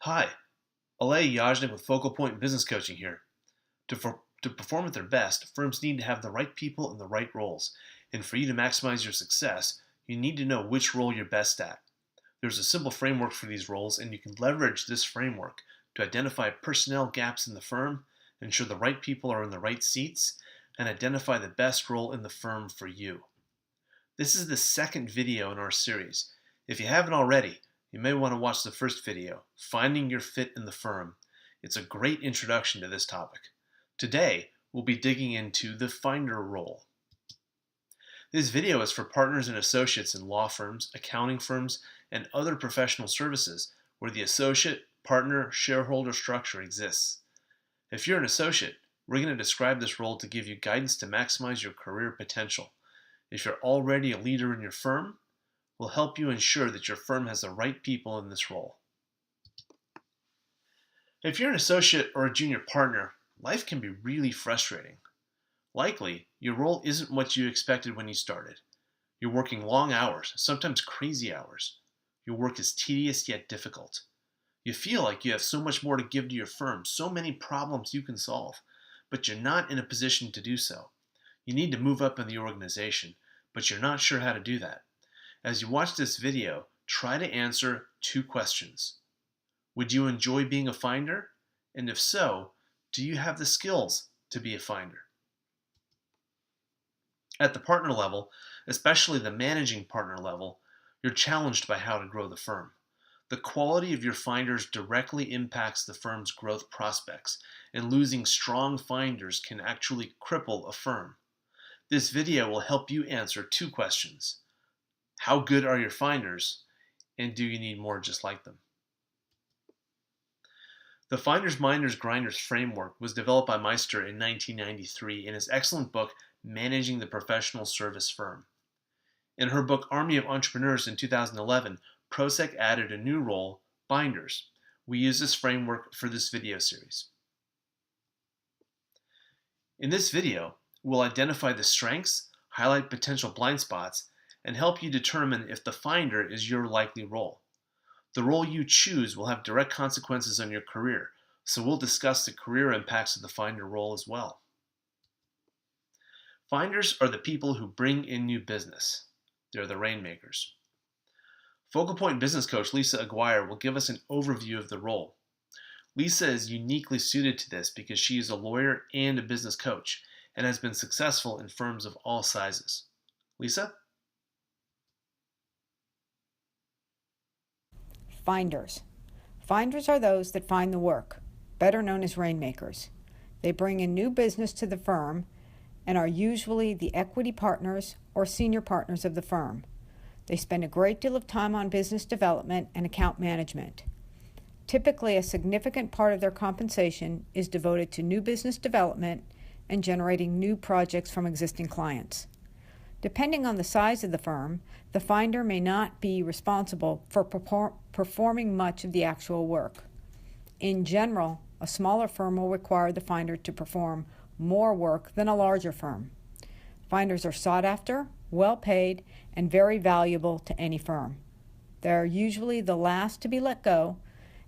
Hi, Alay Yajnik with Focalpoint Business Coaching here. To perform at their best, firms need to have the right people in the right roles. And for you to maximize your success, you need to know which role you're best at. There's a simple framework for these roles, and you can leverage this framework to identify personnel gaps in the firm, ensure the right people are in the right seats, and identify the best role in the firm for you. This is the second video in our series. If you haven't already, you may want to watch the first video, Finding Your Fit in the Firm. It's a great introduction to this topic. Today, we'll be digging into the finder role. This video is for partners and associates in law firms, accounting firms, and other professional services where the associate, partner, shareholder structure exists. If you're an associate, we're going to describe this role to give you guidance to maximize your career potential. If you're already a leader in your firm, will help you ensure that your firm has the right people in this role. If you're an associate or a junior partner, life can be really frustrating. Likely, your role isn't what you expected when you started. You're working long hours, sometimes crazy hours. Your work is tedious yet difficult. You feel like you have so much more to give to your firm, so many problems you can solve, but you're not in a position to do so. You need to move up in the organization, but you're not sure how to do that. As you watch this video, try to answer two questions. Would you enjoy being a finder? And if so, do you have the skills to be a finder? At the partner level, especially the managing partner level, you're challenged by how to grow the firm. The quality of your finders directly impacts the firm's growth prospects, and losing strong finders can actually cripple a firm. This video will help you answer two questions. How good are your finders, and do you need more just like them? The Finders, Minders, Grinders framework was developed by Meister in 1993 in his excellent book, Managing the Professional Service Firm. In her book, Army of Entrepreneurs in 2011, Prosek added a new role, binders. We use this framework for this video series. In this video, we'll identify the strengths, highlight potential blind spots, and help you determine if the finder is your likely role. The role you choose will have direct consequences on your career, so we'll discuss the career impacts of the finder role as well. Finders are the people who bring in new business. They're the rainmakers. Focalpoint business coach Lisa Aguirre will give us an overview of the role. Lisa is uniquely suited to this because she is a lawyer and a business coach and has been successful in firms of all sizes. Lisa? Finders. Finders are those that find the work, better known as rainmakers. They bring in new business to the firm and are usually the equity partners or senior partners of the firm. They spend a great deal of time on business development and account management. Typically, a significant part of their compensation is devoted to new business development and generating new projects from existing clients. Depending on the size of the firm, the finder may not be responsible for performing much of the actual work. In general, a smaller firm will require the finder to perform more work than a larger firm. Finders are sought after, well paid, and very valuable to any firm. They are usually the last to be let go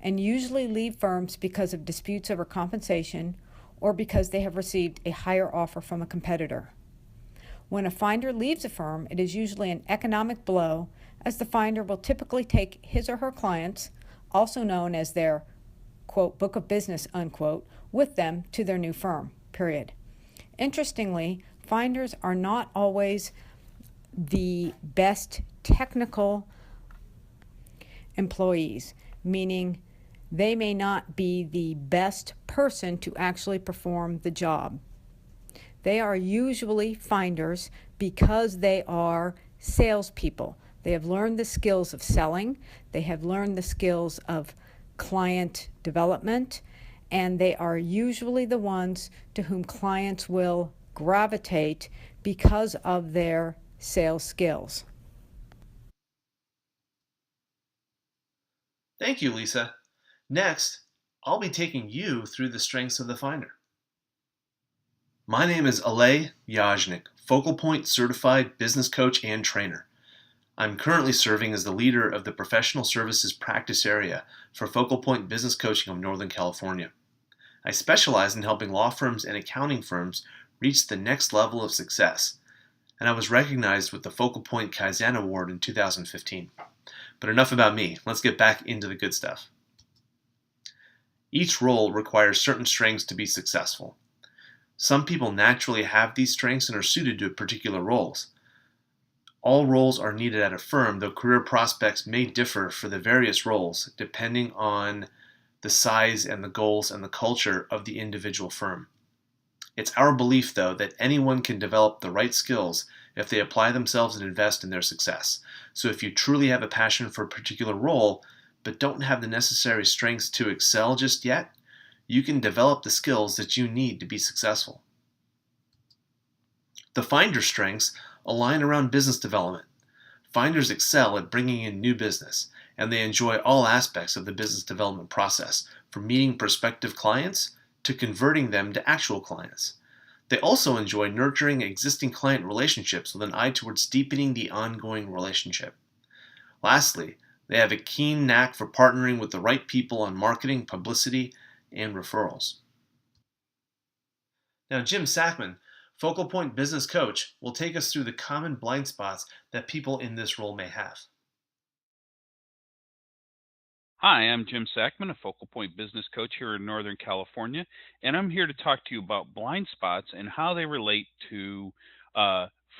and usually leave firms because of disputes over compensation or because they have received a higher offer from a competitor. When a finder leaves a firm, it is usually an economic blow, as the finder will typically take his or her clients, also known as their, quote, book of business, unquote, with them to their new firm, period. Interestingly, finders are not always the best technical employees, meaning they may not be the best person to actually perform the job. They are usually finders because they are salespeople. They have learned the skills of selling, they have learned the skills of client development, and they are usually the ones to whom clients will gravitate because of their sales skills. Thank you, Lisa. Next, I'll be taking you through the strengths of the finder. My name is Alay Yajnik, Focalpoint certified business coach and trainer. I'm currently serving as the leader of the professional services practice area for Focalpoint Business Coaching of Northern California. I specialize in helping law firms and accounting firms reach the next level of success, and I was recognized with the Focalpoint Kaizen Award in 2015. But enough about me. Let's get back into the good stuff. Each role requires certain strengths to be successful. Some people naturally have these strengths and are suited to particular roles. All roles are needed at a firm, though career prospects may differ for the various roles depending on the size and the goals and the culture of the individual firm. It's our belief, though, that anyone can develop the right skills if they apply themselves and invest in their success. So if you truly have a passion for a particular role, but don't have the necessary strengths to excel just yet, you can develop the skills that you need to be successful. The finder's strengths align around business development. Finders excel at bringing in new business, and they enjoy all aspects of the business development process, from meeting prospective clients to converting them to actual clients. They also enjoy nurturing existing client relationships with an eye towards deepening the ongoing relationship. Lastly, they have a keen knack for partnering with the right people on marketing, publicity, and referrals. Now, Jim Sackman, Focal Point Business Coach, will take us through the common blind spots that people in this role may have. Hi, I'm Jim Sackman, a Focal Point Business Coach here in Northern California, and I'm here to talk to you about blind spots and how they relate to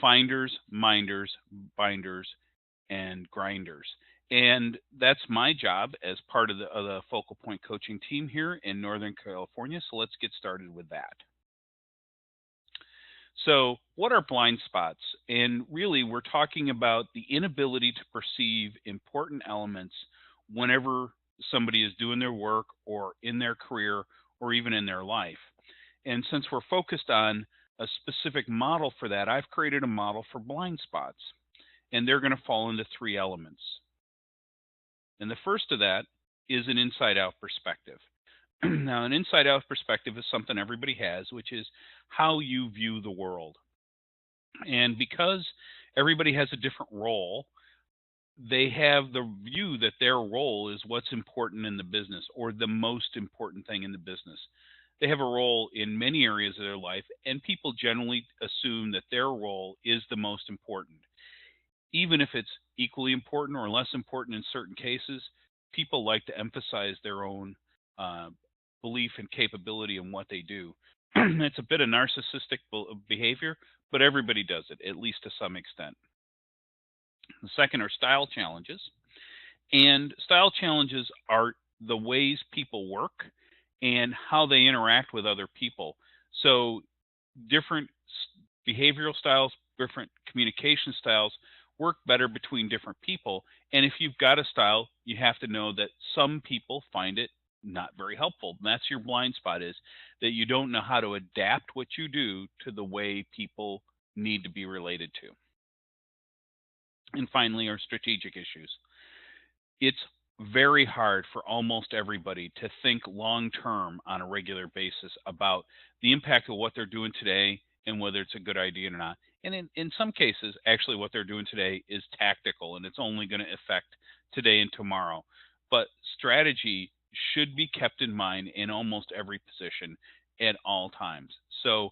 finders, minders, binders, and grinders. And that's my job as part of the Focal Point coaching team here in Northern California. So let's get started with that. So, what are blind spots? And really, we're talking about the inability to perceive important elements whenever somebody is doing their work or in their career or even in their life. And since we're focused on a specific model for that, I've created a model for blind spots. And they're going to fall into three elements. And the first of that is an inside out perspective. Now, an inside out perspective is something everybody has, which is how you view the world. And because everybody has a different role, they have the view that their role is what's important in the business or the most important thing in the business. They have a role in many areas of their life, and people generally assume that their role is the most important. Even if it's equally important or less important in certain cases, people like to emphasize their own belief and capability in what they do. It's a bit of narcissistic behavior, but everybody does it, at least to some extent. The second are style challenges. And style challenges are the ways people work and how they interact with other people. So different behavioral styles, different communication styles work better between different people. And if you've got a style, you have to know that some people find it not very helpful. And that's your blind spot, is that you don't know how to adapt what you do to the way people need to be related to. And finally, are strategic issues. It's very hard for almost everybody to think long term on a regular basis about the impact of what they're doing today and whether it's a good idea or not. And in some cases, actually, what they're doing today is tactical and it's only going to affect today and tomorrow. But strategy should be kept in mind in almost every position at all times. So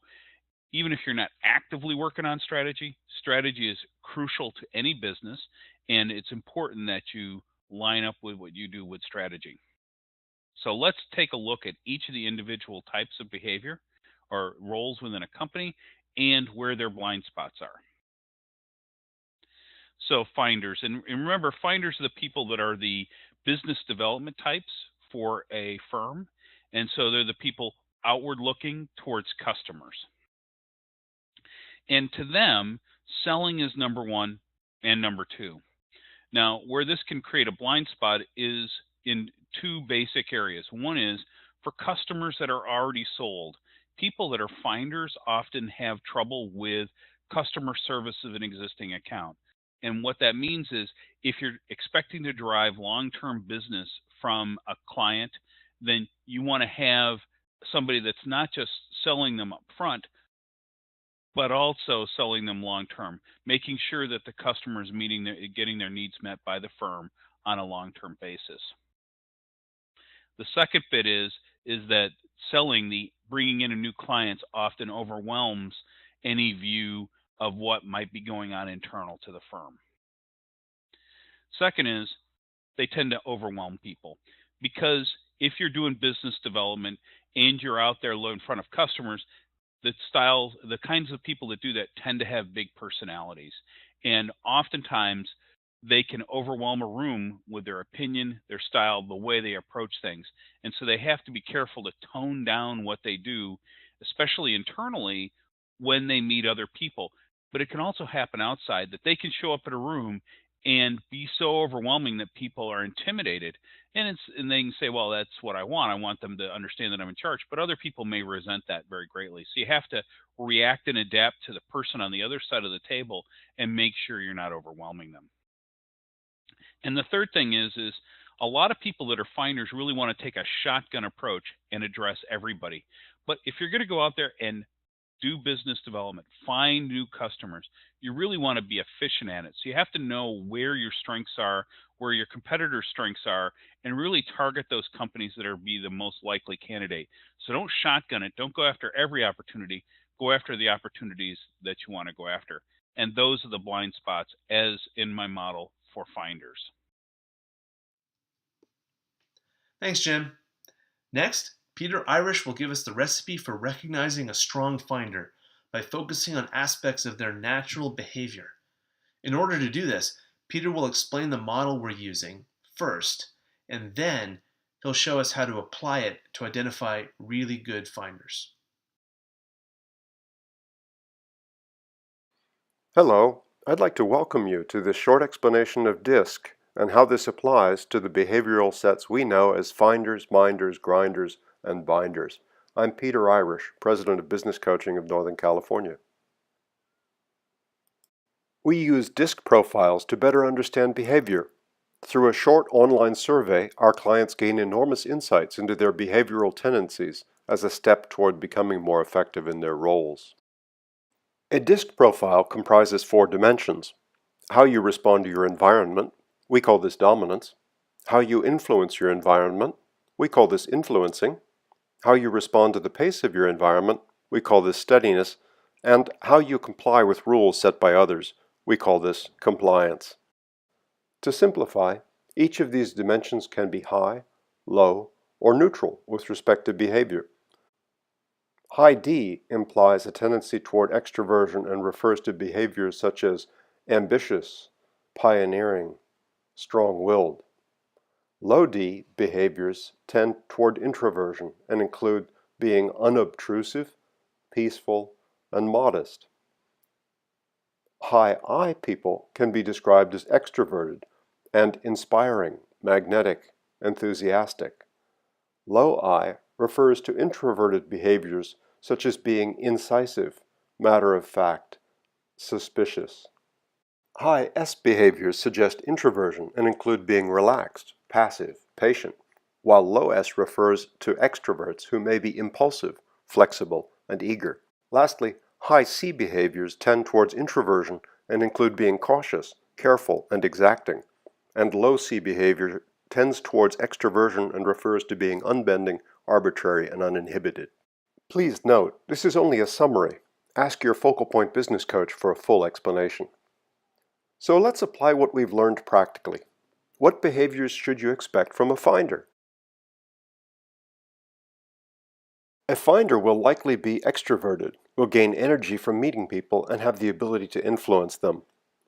even if you're not actively working on strategy, strategy is crucial to any business, and it's important that you line up with what you do with strategy. So let's take a look at each of the individual types of behavior or roles within a company and where their blind spots are. So finders, and remember, finders are the people that are the business development types for a firm. And so they're the people outward looking towards customers. And to them, selling is number one and number two. Now, where this can create a blind spot is in two basic areas. One is for customers that are already sold. People that are finders often have trouble with customer service of an existing account. And what that means is if you're expecting to derive long-term business from a client, then you want to have somebody that's not just selling them up front, but also selling them long term, making sure that the customer is getting their needs met by the firm on a long term basis. The second bit is that bringing in a new clients often overwhelms any view of what might be going on internal to the firm. Second is they tend to overwhelm people because if you're doing business development and you're out there in front of customers, the kinds of people that do that tend to have big personalities. And oftentimes they can overwhelm a room with their opinion, their style, the way they approach things. And so they have to be careful to tone down what they do, especially internally when they meet other people. But it can also happen outside that they can show up at a room and be so overwhelming that people are intimidated. And they can say, well, that's what I want. I want them to understand that I'm in charge. But other people may resent that very greatly. So you have to react and adapt to the person on the other side of the table and make sure you're not overwhelming them. And the third thing is a lot of people that are finders really want to take a shotgun approach and address everybody. But if you're going to go out there and do business development, find new customers, you really want to be efficient at it. So you have to know where your strengths are, where your competitors' strengths are, and really target those companies that are be the most likely candidate. So don't shotgun it. Don't go after every opportunity. Go after the opportunities that you want to go after. And those are the blind spots, as in my model for finders. Thanks, Jim. Next, Peter Irish will give us the recipe for recognizing a strong finder by focusing on aspects of their natural behavior. In order to do this, Peter will explain the model we're using first, and then he'll show us how to apply it to identify really good finders. Hello, I'd like to welcome you to this short explanation of DISC and how this applies to the behavioral sets we know as finders, minders, grinders, and binders. I'm Peter Irish, President of Business Coaching of Northern California. We use DISC profiles to better understand behavior. Through a short online survey, our clients gain enormous insights into their behavioral tendencies as a step toward becoming more effective in their roles. A DISC profile comprises 4 dimensions: how you respond to your environment, we call this dominance; how you influence your environment, we call this influencing; how you respond to the pace of your environment, we call this steadiness; and how you comply with rules set by others, we call this compliance. To simplify, each of these dimensions can be high, low, or neutral with respect to behavior. High D implies a tendency toward extroversion and refers to behaviors such as ambitious, pioneering, strong-willed. Low D behaviors tend toward introversion and include being unobtrusive, peaceful, and modest. High I people can be described as extroverted and inspiring, magnetic, enthusiastic. Low I refers to introverted behaviors such as being incisive, matter-of-fact, suspicious. High S behaviors suggest introversion and include being relaxed, passive, patient, while low S refers to extroverts who may be impulsive, flexible, and eager. Lastly, high C behaviors tend towards introversion and include being cautious, careful, and exacting, and low C behavior tends towards extroversion and refers to being unbending, arbitrary, and uninhibited. Please note, this is only a summary. Ask your Focalpoint business coach for a full explanation. So let's apply what we've learned practically. What behaviors should you expect from a finder? A finder will likely be extroverted, will gain energy from meeting people, and have the ability to influence them.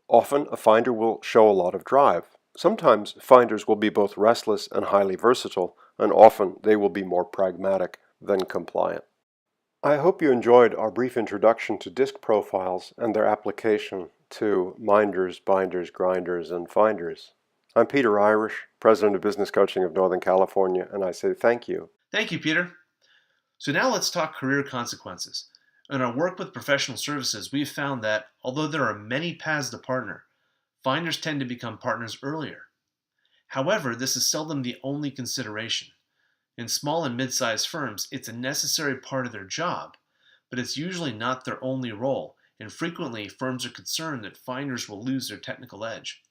Often, a finder will show a lot of drive. Sometimes, finders will be both restless and highly versatile, and often they will be more pragmatic than compliant. I hope you enjoyed our brief introduction to DISC profiles and their application to minders, binders, grinders, and finders. I'm Peter Irish, President of Business Coaching of Northern California, and I say thank you. Thank you, Peter. So now let's talk career consequences. In our work with professional services, we've found that although there are many paths to partner, finders tend to become partners earlier. However, this is seldom the only consideration. In small and mid-sized firms, it's a necessary part of their job, but it's usually not their only role, and frequently firms are concerned that finders will lose their technical edge.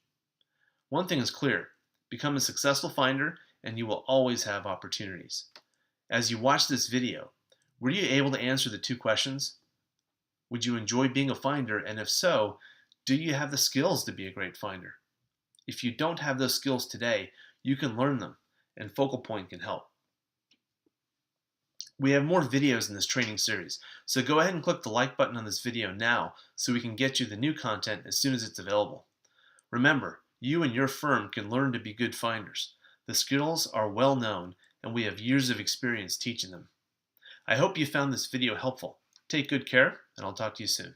One thing is clear: become a successful finder, and you will always have opportunities. As you watch this video, were you able to answer the 2 questions? Would you enjoy being a finder, and if so, do you have the skills to be a great finder? If you don't have those skills today, you can learn them, and Focalpoint can help. We have more videos in this training series, so go ahead and click the like button on this video now so we can get you the new content as soon as it's available. Remember, you and your firm can learn to be good finders. The skills are well known, and we have years of experience teaching them. I hope you found this video helpful. Take good care, and I'll talk to you soon.